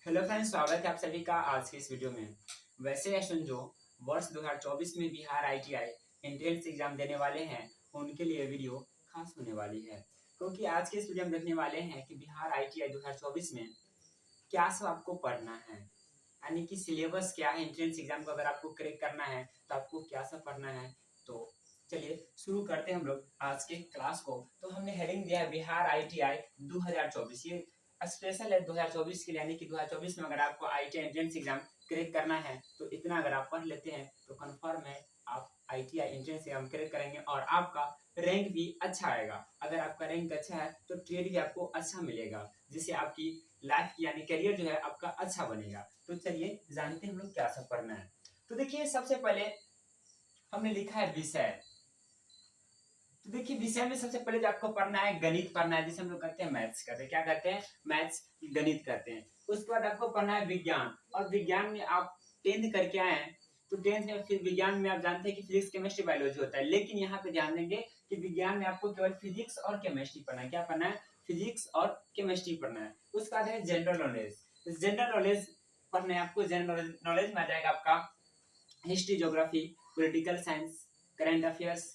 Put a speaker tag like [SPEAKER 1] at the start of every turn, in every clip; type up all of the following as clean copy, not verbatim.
[SPEAKER 1] Hello friends, स्वागत है आप सभी का आज की इस वीडियो में। वैसे स्टूडेंट जो वर्ष 2024 में बिहार आईटीआई एंट्रेंस एग्जाम देने वाले हैं उनके लिए वीडियो खास होने वाली है, क्योंकि आज के इस वीडियो में देखने वाले हैं कि बिहार आईटीआई 2024 में क्या सब आपको पढ़ना है, यानी कि सिलेबस क्या है। एंट्रेंस एग्जाम को अगर आपको क्रैक करना है तो आपको क्या सब पढ़ना है। तो चलिए शुरू करते हैं हम लोग आज के क्लास को। तो हमने हेडिंग दिया है बिहार आईटीआई 2024। ये स्पेशल है 2024 के लिए, यानी कि 2024 में अगर आपको आईटीआई एंट्रेंस एग्जाम क्रैक करना है तो इतना अगर आप पढ़ लेते हैं तो कंफर्म है आप आईटीआई एंट्रेंस एग्जाम क्रैक करेंगे और आपका रैंक भी अच्छा आएगा। अगर आपका रैंक अच्छा है तो ट्रेड भी आपको अच्छा मिलेगा, जिससे आपकी लाइफ की यानी करियर जो है आपका अच्छा बनेगा। तो चलिए जानते हैं हम लोग क्या सब पढ़ना है। तो देखिए सबसे पहले हमने लिखा है विषय। तो देखिए विषय में सबसे पहले जो आपको पढ़ना है गणित पढ़ना है, जिसे हम लोग कहते हैं मैथ्स करते हैं। क्या कहते हैं? मैथ्स, गणित करते हैं। उसके बाद आपको पढ़ना है विज्ञान, और विज्ञान में आप 10th करके आए हैं तो 10th में फिर विज्ञान में आप जानते हैं कि फिजिक्स केमिस्ट्री बायोलॉजी होता है, लेकिन यहाँ पे ध्यान देंगे कि विज्ञान में आपको केवल फिजिक्स और केमिस्ट्री पढ़ना है। क्या पढ़ना है? फिजिक्स और केमिस्ट्री पढ़ना है। उसके बाद है जनरल नॉलेज। जनरल नॉलेज पढ़ना है आपको। जनरल नॉलेज में आ जाएगा आपका history, geography, political science, current affairs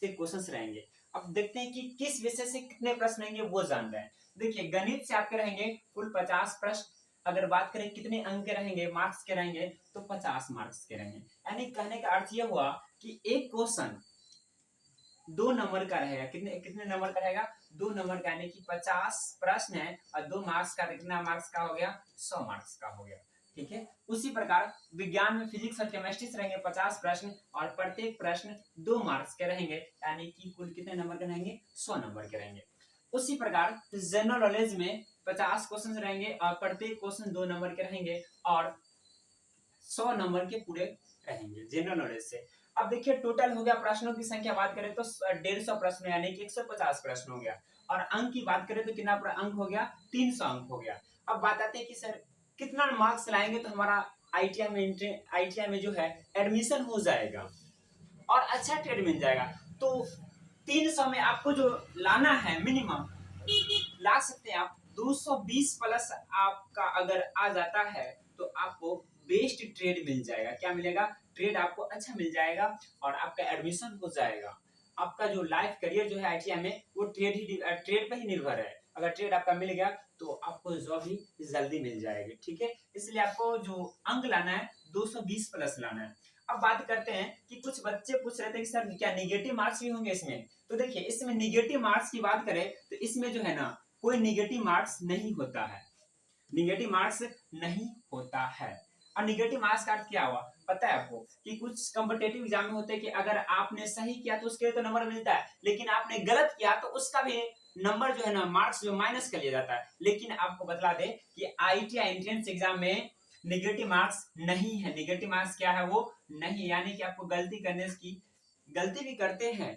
[SPEAKER 1] से क्वेश्चंस रहेंगे। अब देखते हैं कि किस विषय से कितने प्रश्न रहेंगे वो जान रहे हैं। देखिए गणित से आपके रहेंगे कुल 50 प्रश्न। अगर बात करें कितने अंक के रहेंगे, मार्क्स के रहेंगे, तो 50 मार्क्स के रहेंगे। यानी कहने का अर्थ यह हुआ कि एक क्वेश्चन 2 नंबर का रहेगा। कितने कितने नंबर का रहेगा? 2 नंबर का, यानी कि 50 प्रश्न है और 2 मार्क्स का। कितना मार्क्स का हो गया? 100 मार्क्स का हो गया। ठीक है। उसी प्रकार विज्ञान में फिजिक्स और केमिस्ट्री से रहेंगे 50 प्रश्न और प्रत्येक प्रश्न 2 मार्क्स के रहेंगे, यानी कि कुल कितने नंबर के रहेंगे? 100 नंबर के रहेंगे। उसी प्रकार जनरल नॉलेज में 50 क्वेश्चन रहेंगे और प्रत्येक क्वेश्चन 2 नंबर के रहेंगे और 100 नंबर के पूरे रहेंगे जनरल नॉलेज से। अब देखिए टोटल हो गया प्रश्नों की संख्या बात करें तो 150 प्रश्न, यानी कि 150 प्रश्न हो गया। और अंक की बात करें तो कितना अंक हो गया? 300 अंक हो गया। अब बात आती है कि सर कितना मार्क्स लाएंगे तो हमारा आईटीआई में जो है एडमिशन हो जाएगा और अच्छा ट्रेड मिल जाएगा। तो 300 में आपको जो लाना है मिनिमम ला सकते हैं आप 220 प्लस। आपका अगर आ जाता है तो आपको बेस्ट ट्रेड मिल जाएगा। क्या मिलेगा? ट्रेड आपको अच्छा मिल जाएगा और आपका एडमिशन हो जाएगा। आपका जो लाइफ करियर जो है आईटीआई में वो ट्रेड पे ही निर्भर है। अगर ट्रेड आपका मिल गया तो आपको जॉब भी जल्दी मिल जाएगी। ठीक है। इसलिए आपको जो अंक लाना है 220 प्लस लाना है। अब बात करते हैं कि कुछ बच्चे पूछ रहे थे कि सर क्या निगेटिव मार्क्स भी होंगे इसमें। तो देखिए इसमें निगेटिव मार्क्स की बात करें तो इसमें जो है ना कोई निगेटिव मार्क्स नहीं होता है। निगेटिव मार्क्स नहीं होता है। और निगेटिव मार्क्स का अर्थ क्या हुआ पता है आपको? कि कुछ कॉम्पिटिटिव एग्जाम में होते हैं कि अगर आपने सही किया तो उसके लिए तो नंबर मिलता है, लेकिन आपने गलत किया तो उसका भी नंबर जो है ना मार्क्स जो माइनस कर लिया जाता है। लेकिन आपको बतला दे कि आईटीआई एंट्रेंस एग्जाम में निगेटिव मार्क्स नहीं है। निगेटिव मार्क्स क्या है? वो नहीं, यानी कि आपको गलती करने की गलती भी करते हैं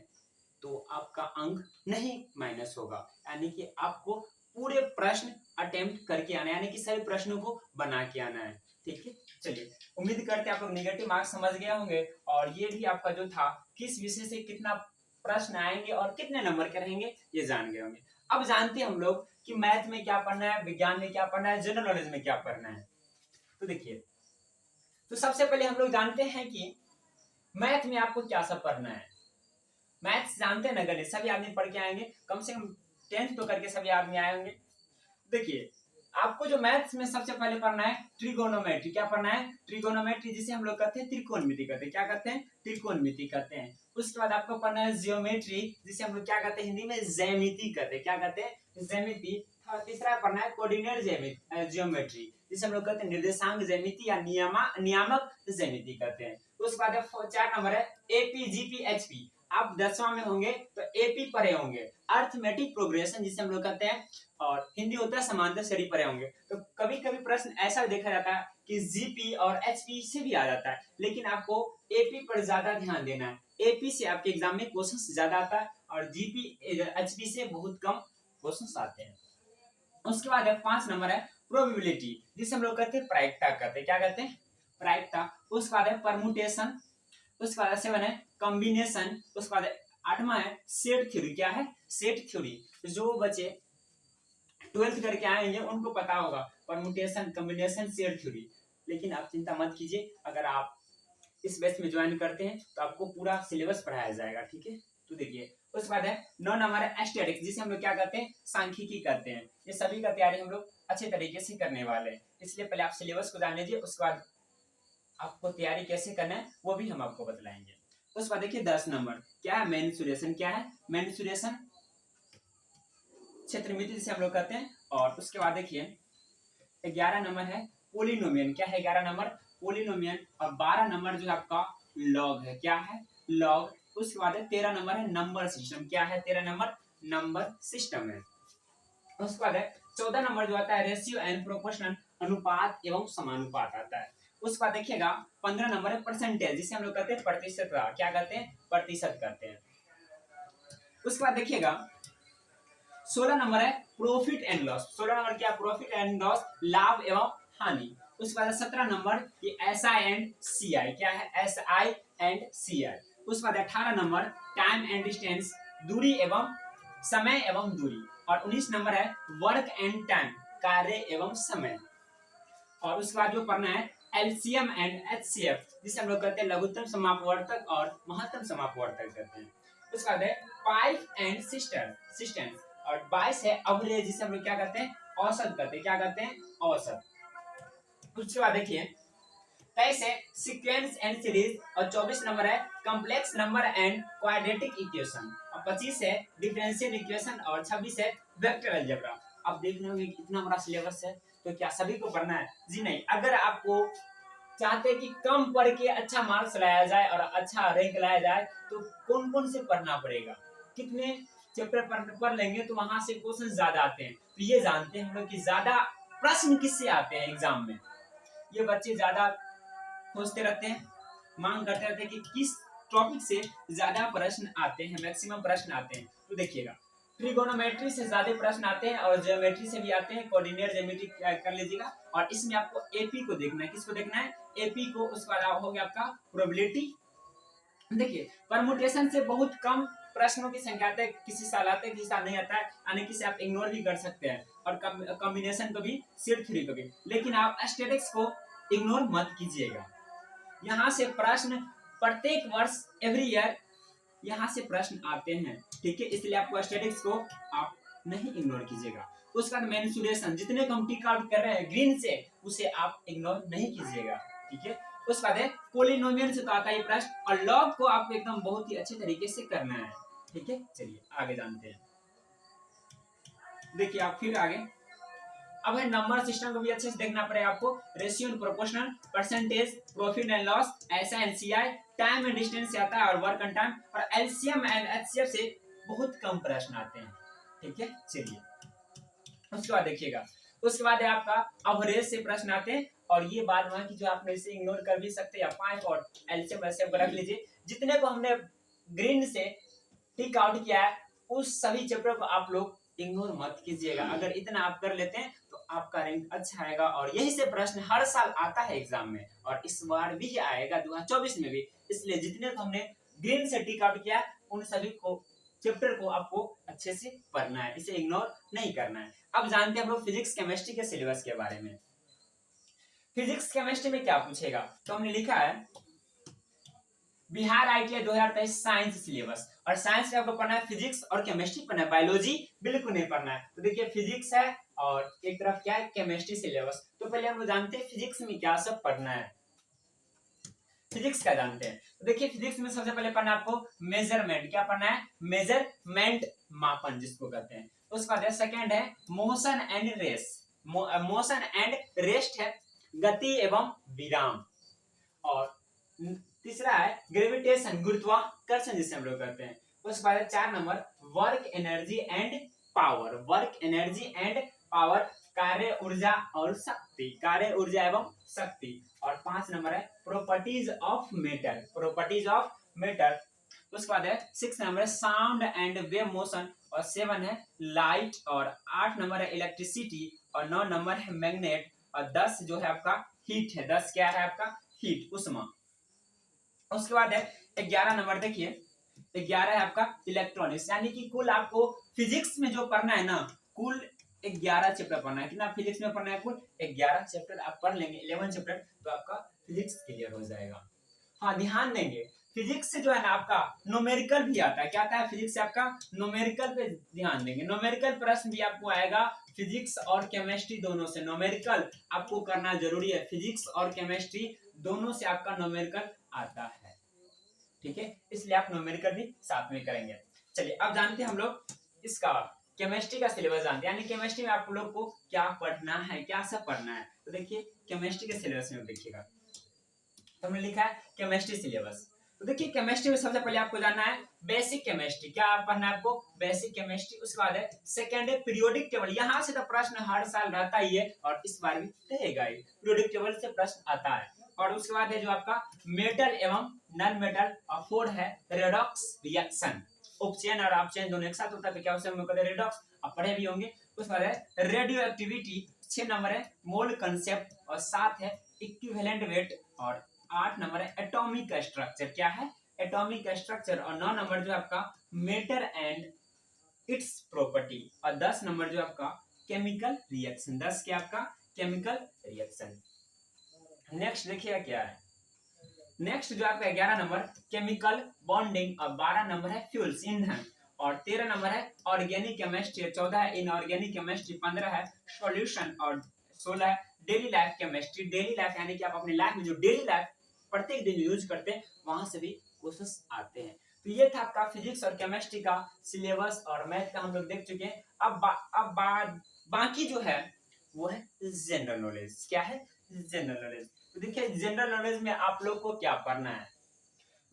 [SPEAKER 1] तो आपका अंक नहीं माइनस होगा, यानी कि आपको पूरे प्रश्न अटेम्प्ट करके आना है, यानी कि सभी प्रश्नों को बना के आना है। ठीक है। चलिए उम्मीद करते हैं आप लोग निगेटिव मार्क्स समझ गए होंगे और ये भी आपका जो था किस विषय से कितना प्रश्न आएंगे और कितने नंबर के रहेंगे ये जान गए होंगे। अब जानते हैं हम लोग कि मैथ में क्या पढ़ना है, विज्ञान में क्या पढ़ना है, जनरल नॉलेज में क्या पढ़ना है। तो देखिए तो सबसे पहले हम लोग जानते हैं कि मैथ में आपको क्या सब पढ़ना है। मैथ्स जानते हैं ना, गणित सभी आदमी पढ़ के आएंगे, कम से कम 10th तो करके सभी आदमी आए होंगे। देखिए आपको जो मैथ्स में सबसे पहले पढ़ना है ट्रिगोनोमेट्री। क्या पढ़ना है? ट्रिगोनोमेट्री, जिसे हम लोग कहते हैं त्रिकोणमिति करते हैं। क्या करते हैं? त्रिकोणमिति करते हैं। उसके बाद आपको पढ़ना है जियोमेट्री, जिसे हम लोग क्या कहते हैं हिंदी में? ज्यामिति कहते हैं। क्या कहते हैं? ज्यामिति। और तीसरा पढ़ना है कोऑर्डिनेट जियोमेट्री, जिसे हम लोग कहते हैं निर्देशांक ज्यामिति या नियामक ज्यामिति कहते हैं। उसके बाद 4 नंबर है एपी जीपी एचपी। आप 10वां में होंगे तो एपी पढ़े होंगे, अर्थमेटिक प्रोग्रेशन जिसे हम लोग कहते हैं, और हिंदी होता है समांतर श्रेणी पढ़े होंगे। तो कभी कभी प्रश्न ऐसा देखा जाता है कि जीपी और एचपी से भी आ जाता है, लेकिन आपको एपी पर ज्यादा ध्यान देना है। एपी से आपके एग्जाम में क्वेश्चन ज्यादा आता है और जीपी एचपी से बहुत कम क्वेश्चन आते हैं। उसके बाद 5 नंबर है प्रोबेबिलिटी, जिसे हम लोग कहते हैं प्रायिकता कहते हैं। क्या कहते हैं? प्रायिकता। उसके बाद है परमुटेशन। उसके बाद 7 है कॉम्बिनेशन। उसके बाद 8वां है सेट थ्योरी। क्या है? Set theory. जो बच्चे 12th करके आएंगे उनको पता होगा परमुटेशन, कॉम्बिनेशन, शेयर थ्योरी। लेकिन आप चिंता मत कीजिए, अगर आप इस बैच में ज्वाइन करते हैं तो आपको पूरा सिलेबस पढ़ाया जाएगा, ठीक है। तो देखिए उसके बाद है 9 नंबर है एस्टेटिक्स, जिसे हम लोग क्या करते हैं, सांख्यिकी करते हैं। ये सभी का तैयारी हम लोग अच्छे तरीके से करने वाले हैं, इसलिए पहले आप सिलेबस को जान लीजिए, उसके बाद आपको तैयारी कैसे करना है वो भी हम आपको बतलाएंगे। उसके बाद देखिए 10 नंबर क्या है, मेंसुरेशन। क्या है मेंसुरेशन, क्षेत्रमिति जिसे हम लोग कहते हैं। और उसके बाद देखिए 11 नंबर है पोलिनोमियन। क्या है 11 नंबर, पोलिनोमियन। और 12 नंबर जो है आपका लॉग है। क्या है, लॉग। उसके बाद 13 नंबर है नंबर सिस्टम। क्या है 13 नंबर, नंबर सिस्टम है। उसके बाद 14 नंबर जो आता है रेशियो एंड प्रोपोर्शनल, अनुपात एवं समानुपात आता है। उसके बाद देखिएगा 15 नंबर है परसेंटेज, जिसे हम लोग कहते हैं प्रतिशत। क्या कहते हैं, प्रतिशत कहते हैं। उसके बाद देखिएगा 16 नंबर है प्रॉफिट एंड लॉस। 16 नंबर क्या, प्रॉफिट एंड लॉस, लाभ एवं हानि। उसके बाद 17 नंबर ये SI एंड CI। क्या है, SI एंड CI। उसके बाद 18 नंबर टाइम एंड डिस्टेंस, दूरी एवं समय एवं दूरी। और 19 नंबर है वर्क एंड टाइम, कार्य एवं समय। और उसके बाद जो पढ़ना है LCM एंड HCF, जिसे हम लोग कहते हैं लघुत्तम समापवर्तक और महत्तम समापवर्तक कहते हैं। उसके बाद है पाइप एंड सिस्टेंस। और 22 है एवरेज, जिसे हम लोग क्या कहते हैं, औसत कहते हैं। क्या कहते हैं, औसत। उसके बाद देखिए 23 है सीक्वेंस एंड सीरीज। और 24 नंबर है complex number and quadratic equation. और 25 है डिफरेंशियल इक्वेशन। और 26 है वेक्टर अलजेब्रा। अब देख रहे हो इतना बड़ा सिलेबस है, तो क्या सभी को पढ़ना है? जी नहीं। अगर आपको चाहते हैं कि कम पढ़ के अच्छा मार्क्स लाया जाए और अच्छा रैंक लाया जाए, तो कौन कौन से पढ़ना पड़ेगा, कितने चैप्टर पढ़ लेंगे तो वहां से क्वेश्चन ज्यादा आते हैं। तो ये जानते हैं हम लोग कि ज्यादा प्रश्न किससे आते हैं एग्जाम में। ये बच्चे ज्यादा सोचते रहते हैं, मांग करते रहते हैं कि किस टॉपिक से ज्यादा प्रश्न आते हैं, मैक्सिमम प्रश्न आते हैं। तो देखिएगा ट्रिगोनोमेट्री से ज्यादा प्रश्न आते हैं और ज्योमेट्री से भी आते हैं। कोऑर्डिनेट ज्योमेट्री कर लीजिएगा। और इसमें आपको एपी को देखना है। किसको देखना है, एपी को। उसके बाद हो गया आपका प्रोबेबिलिटी। देखिए परमुटेशन से बहुत कम प्रश्नों की संख्या आते हैं, किसी साल आता है किसी साल नहीं आता है, यानी कि आप इग्नोर भी कर सकते हैं। और कॉम्बिनेशन को भी, सेट थ्योरी को भी। लेकिन आप एस्टेटिक्स को इग्नोर मत कीजिएगा। यहाँ से प्रश्न प्रत्येक वर्ष, एवरी ईयर यहाँ से प्रश्न आते हैं, ठीक है। इसलिए आपको स्टैटिस्टिक्स को आप नहीं इग्नोर कीजिएगा। उसके बाद मेंसुरेशन, जितने को हम टिक आउट कर रहे हैं ग्रीन से, उसे आप इग्नोर नहीं कीजिएगा, ठीक है। उसके बाद है पोलिनोमियल से तो आता है प्रश्न, और लॉग को आपको एकदम बहुत ही अच्छे तरीके से करना है, ठीक है। चलिए आगे जानते हैं। देखिए आप फिर आगे, अब है नंबर सिस्टम को भी अच्छे से देखना पड़ेगा आपको। Ratio and proportional, percentage, profit and loss, SI and CI, time and distance से आता है, और वर्क एंड टाइम। और एलसीएम एंड एचसीएफ से बहुत कम प्रश्न आते हैं, ठीक है। चलिए उसके बाद देखिएगा, उसके बाद है आपका एवरेज से प्रश्न आते हैं। और ये बात वहां की जो आप इसे इग्नोर कर भी सकते हैं, या 5 और एलसीएम एचसीएफ रख लीजिए। जितने को हमने ग्रीन से टिक आउट किया है, उस सभी चैप्टर को आप लोग इग्नोर मत कीजिएगा। अगर इतना आप कर लेते हैं तो आपका रैंक अच्छा आएगा। और यही से प्रश्न हर साल आता है एग्जाम में, और इस बार भी आएगा 2024 में भी। इसलिए जितने को हमने ग्रीन से टिक आउट किया, उन सभी को चैप्टर को आपको अच्छे से पढ़ना है, इसे इग्नोर नहीं करना है। अब जानते हैं हम लोग फिजिक्स केमिस्ट्री के सिलेबस के बारे में। फिजिक्स केमिस्ट्री में क्या पूछेगा, तो हमने लिखा है बिहार ITI 2023 साइंस सिलेबस। और साइंस में आपको पढ़ना है फिजिक्स और केमिस्ट्री पढ़ना है, बायोलॉजी बिल्कुल नहीं पढ़ना है। तो देखिए फिजिक्स है और एक तरफ क्या है, केमिस्ट्री सिलेबस। तो पहले हम लोग जानते हैं फिजिक्स में क्या सब पढ़ना है। फिजिक्स का जानते हैं, तो देखिए फिजिक्स में सबसे पहले पढ़ना है आपको मेजरमेंट। क्या पढ़ना है, मेजरमेंट, मापन जिसको कहते हैं। उसके बाद सेकंड है motion and rest, motion and rest है गति एवं विराम। और तीसरा है ग्रेविटेशन, गुरुत्वाकर्षण जिसे हम लोग कहते हैं। उसके बाद 4 number work energy and power, work energy and power, कार्य ऊर्जा और शक्ति, कार्य ऊर्जा एवं शक्ति। और 5 नंबर है properties of matter, properties of matter. उसके बाद है 6 नंबर है साउंड एंड वेव मोशन। और 7 है लाइट। और 8 नंबर है इलेक्ट्रिसिटी। और 9 नंबर है मैग्नेट। और 10 जो है आपका हीट है, 10 क्या है आपका, हीट, उष्मा। उसके बाद है 11 नंबर, देखिए 11 है आपका इलेक्ट्रॉनिक्स। यानी कि कुल आपको फिजिक्स में जो पढ़ना है ना, कुल 11 चैप्टर पढ़ना है। कितना फिजिक्स में पढ़ना है? कुल 11 चैप्टर आप पढ़ लेंगे, 11 चैप्टर, तो आपका फिजिक्स क्लियर हो जाएगा। हाँ, ध्यान देंगे फिजिक्स से जो है ना आपका न्यूमेरिकल भी आता है। क्या आता है? फिजिक्स से आपका न्यूमेरिकल पे ध्यान देंगे। न्यूमेरिकल प्रश्न भी आपको आएगा फिजिक्स और केमिस्ट्री दोनों से। न्यूमेरिकल आपको करना जरूरी है, फिजिक्स और केमिस्ट्री दोनों से आपका न्यूमेरिकल आता है, ठीक है, इसलिए आप न्यूमेरिकल भी साथ में करेंगे। चलिए अब जानते हैं हम लोग इसका केमिस्ट्री का सिलेबस जानते हैं, यानी केमिस्ट्री में आप लोग को क्या पढ़ना है, क्या सब पढ़ना है। तो देखिए केमिस्ट्री के सिलेबस में देखिएगा, तो हमने लिखा है केमिस्ट्री सिलेबस। तो देखिए केमिस्ट्री में सबसे पहले आपको जानना है बेसिक केमिस्ट्री। क्या पढ़ना है आपको? Basic chemistry. उसके बाद है सेकेंड है पीरियोडिक टेबल। यहाँ से तो प्रश्न हर साल रहता ही है और इस बार भी रहेगा ही, पीरियोडिक टेबल से प्रश्न आता है। और उसके बाद है जो आपका मेटल एवं नॉन मेटल, और फोर्थ है रेडॉक्स रिएक्शन। उपचयन और अपचयन दोनों एक साथ होता है, तो क्या उसे हम लोग कहते हैं रेडॉक्स, आप पढ़े भी होंगे। उसके बाद है रेडियो एक्टिविटी, 6 नंबर है मोल कंसेप्ट, और 7 है इक्विवेलेंट वेट, और 8 नंबर है एटॉमिक स्ट्रक्चर। क्या है? Atomic structure. और 9 नंबर जो आपका मेटर एंड इट्स प्रॉपर्टी, और 10 नंबर जो आपका केमिकल रिएक्शन। 10 क्या आपका केमिकल रिएक्शन। नेक्स्ट देखिएगा क्या है, नेक्स्ट जो आपका 11 नंबर केमिकल बॉन्डिंग, और 12 नंबर है फ्यूल्स ईंधन, और 13 नंबर है ऑर्गेनिक केमिस्ट्री, 14 है इनऑर्गेनिक केमिस्ट्री, 15 है सॉल्यूशन, और 16 है daily life chemistry. Daily life यानी कि आप अपनी लाइफ में जो डेली लाइफ प्रत्येक दिन यूज करते हैं वहां से भी क्वेश्चंस आते हैं। तो ये था आपका फिजिक्स और केमिस्ट्री का सिलेबस, और मैथ का हम लोग देख चुके हैं। अब बाकी जो है वो है जनरल नॉलेज। क्या है? General knowledge. तो देखिए जनरल नॉलेज में आप लोग को क्या पढ़ना है।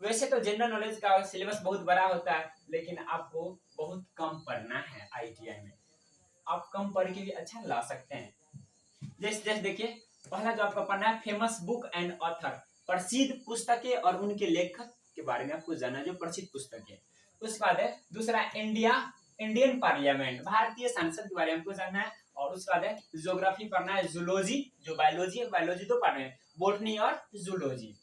[SPEAKER 1] वैसे तो जनरल नॉलेज का सिलेबस बहुत बड़ा होता है, लेकिन आपको बहुत कम पढ़ना है। आईटीआई में आप कम पढ़ के भी अच्छा ला सकते हैं। जैसे जैसे देखिए पहला जो आपका पढ़ना है फेमस बुक एंड ऑथर, प्रसिद्ध पुस्तकें और उनके लेखक के बारे में आपको जानना है, जो प्रसिद्ध पुस्तक है। उसके बाद है दूसरा इंडियन पार्लियामेंट, भारतीय संसद के बारे में हमको जानना है। और उसके बाद है ज्योग्राफी पढ़ना है, जूलॉजी जो बायोलॉजी है, बायोलॉजी तो पढ़ रहे हैं, बोटनी और जूलॉजी।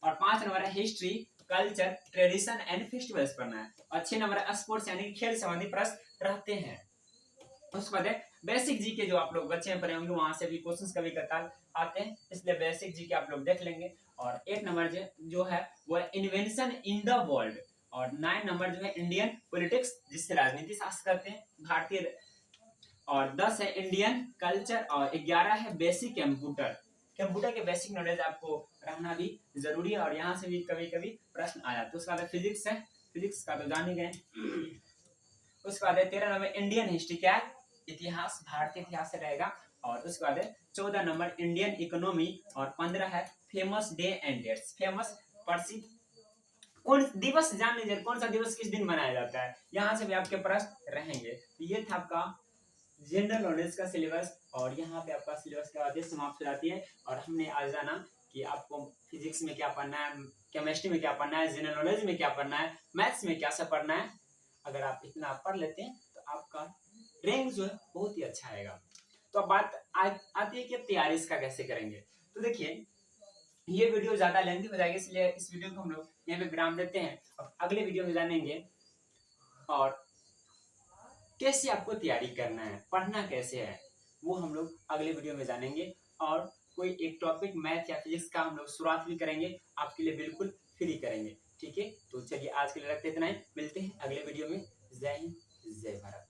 [SPEAKER 1] और 5 नंबर है history, culture, tradition and festivals पढ़ना है। और 6 नंबर है स्पोर्ट्स यानी खेल संबंधी प्रश्न रहते हैं। उसके बाद है बेसिक जी के, जो आप लोग बच्चे में पढ़े होंगे वहां से भी क्वेश्चंस कभी कतार आते हैं, इसलिए बेसिक जी के आप लोग देख लेंगे। और 8 नंबर जो है वो है इन्वेंशन इन द वर्ल्ड, और 9 नंबर जो है इंडियन पॉलिटिक्स, जिससे राजनीति शास्त्र करते हैं भारतीय, और 10 है इंडियन कल्चर, और 11 है बेसिक कंप्यूटर। कंप्यूटर के बेसिक नॉलेज आपको रहना भी जरूरी है, और यहाँ से भी कभी कभी प्रश्न आया। तो उसका फिजिक्स है, फिजिक्स का तो जान ही गए। उसके बाद 13 नंबर इंडियन हिस्ट्री, क्या है? इतिहास, भारतीय इतिहास से रहेगा। और उसके बाद 14 नंबर इंडियन इकोनॉमी, और 15 है famous day and dates, famous प्रसिद्ध कौन दिवस जान लीजिए, कौन सा दिवस किस दिन मनाया जाता है, यहाँ से भी आपके प्रश्न रहेंगे। तो ये था आपका जनरल नॉलेज का सिलेबस, और यहाँ पे आपका सिलेबस के बाद समाप्त हो जाती है। और हमने आज जाना कि आपको फिजिक्स में क्या पढ़ना है, केमिस्ट्री में क्या पढ़ना है, जनरल नॉलेज में क्या पढ़ना है, मैथ्स में क्या सब पढ़ना है। अगर आप इतना पढ़ लेते हैं तो आपका रैंक जो है बहुत ही अच्छा आएगा। तो अब बात आती है कि तैयारी इसका कैसे करेंगे। तो देखिए ये वीडियो ज्यादा लेंथी हो जाएगी, इसलिए इस वीडियो को हम लोग यहाँ पे विराम देते हैं। और अगले वीडियो में जानेंगे और कैसे आपको तैयारी करना है, पढ़ना कैसे है, वो हम लोग अगले वीडियो में जानेंगे। और कोई एक टॉपिक मैथ या फिजिक्स का हम लोग शुरुआत भी करेंगे, आपके लिए बिल्कुल फ्री करेंगे, ठीक है। तो चलिए आज के लिए रखते इतना ही, मिलते हैं अगले वीडियो में। जय हिंद, जय भारत।